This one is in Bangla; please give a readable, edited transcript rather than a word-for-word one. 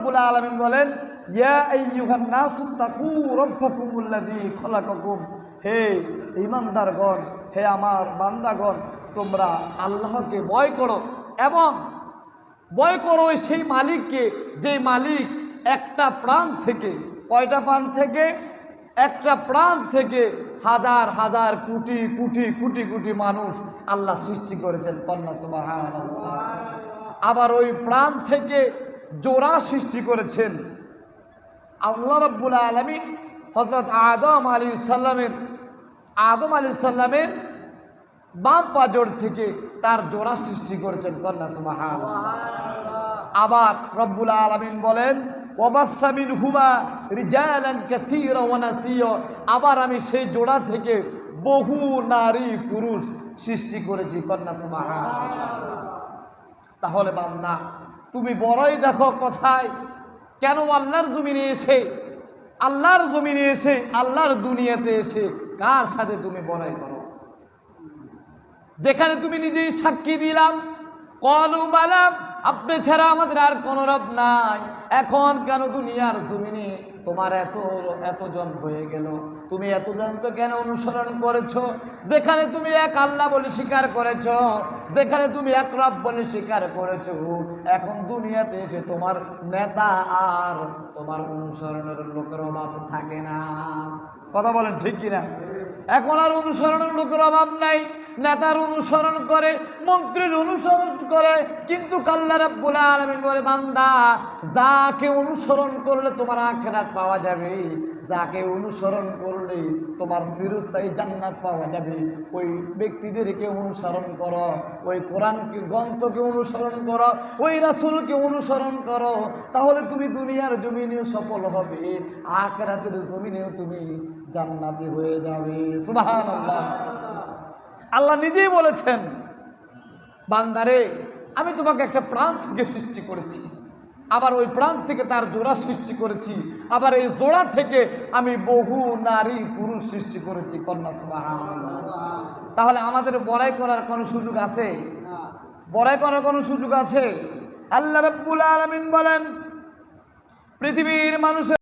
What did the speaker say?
রব্বুল আলামিন বলেন, ইয়া আইয়ুহান নাসু তাকু রাব্বাকুমুল্লাযী খালাকাকুম, হে ঈমানদারগণ, হে আমার বান্দাগণ, তোমরা আল্লাহকে ভয় করো এবং ভয় করো সেই মালিককে, যে মালিক একটা প্রাণ থেকে, কয়টা প্রাণ থেকে? একটা প্রাণ থেকে হাজার হাজার কোটি কোটি কোটি কোটি মানুষ আল্লাহ সৃষ্টি করেছেন। কন্যা সুবহানাল্লাহ। আবার ওই প্রাণ থেকে জোড়া সৃষ্টি করেছেন আল্লাহ রাব্বুল আলামিন। হযরত আদম আলাইহিস সালামের বাম পাজর থেকে তার জোড়া সৃষ্টি করেছেন। কন্যা সুবহানাল্লাহ। আবার রব্বুল আলামিন বলেন, ওয়াবাসসা মিনহুমা রিজালান কাসীরা ওয়া নাসিয়া, আবার আমি সেই জোড়া থেকে বহু নারী পুরুষ সৃষ্টি করেছি। কন্যা সুবহানাল্লাহ। তাহলে বান্দা, তুমি বড়ই দেখো কোথায়, কেন আল্লাহর জমিনে এসে, আল্লাহর দুনিয়াতে এসে কার সাথে তুমি বড়াই করো? যেখানে তুমি নিজেই সাক্ষী দিলাম, ক্বালু বালা, আপনি ছাড়া আমাদের আর কোনো রব নাই, এখন কেন দুনিয়ার জমিনে তোমার এতজন হয়ে গেল? তুমি এতজনকে কেন অনুসরণ করেছো? যেখানে তুমি এক আল্লাহ বলে স্বীকার করেছো, যেখানে তুমি এক রব বলে স্বীকার করেছো, এখন দুনিয়াতে এসে তোমার নেতা আর তোমার অনুসরণের লোকের অভাব থাকে না। কথা বলেন ঠিক কিনা? এখন আর অনুসরণের লোকের অভাব নাই। নেতার অনুসরণ করে, মন্ত্রীর অনুসরণ করে, কিন্তু আল্লাহ রাব্বুল আলামিন বলে, বান্দা, যাকে অনুসরণ করলে তোমার আখিরাত পাওয়া যাবে, যাকে অনুসরণ করলে তোমার চিরস্থায়ী জান্নাত পাওয়া যাবে, ওই ব্যক্তিদেরকে অনুসরণ করো, ওই কোরআনকে গ্রন্থকে অনুসরণ করো, ওই রাসূলকে অনুসরণ করো, তাহলে তুমি দুনিয়ার জমিনেও সফল হবে, আখিরাতের জমিনেও তুমি জান্নাতি হয়ে যাবে। সুবহানাল্লাহ। আল্লাহ নিজেই বলেছেন, বান্দারে, আমি তোমাকে একটা প্রাণ থেকে সৃষ্টি করেছি, আবার ওই প্রাণ থেকে তার জোড়া সৃষ্টি করেছি, আবার এই জোড়া থেকে আমি বহু নারী পুরুষ সৃষ্টি করেছি। কন্যা সুবহানাল্লাহ। তাহলে আমাদের বড়াই করার কোনো সুযোগ আছে? বড়াই করার কোনো সুযোগ আছে? আল্লাহ রাব্বুল আলামিন বলেন, পৃথিবীর মানুষের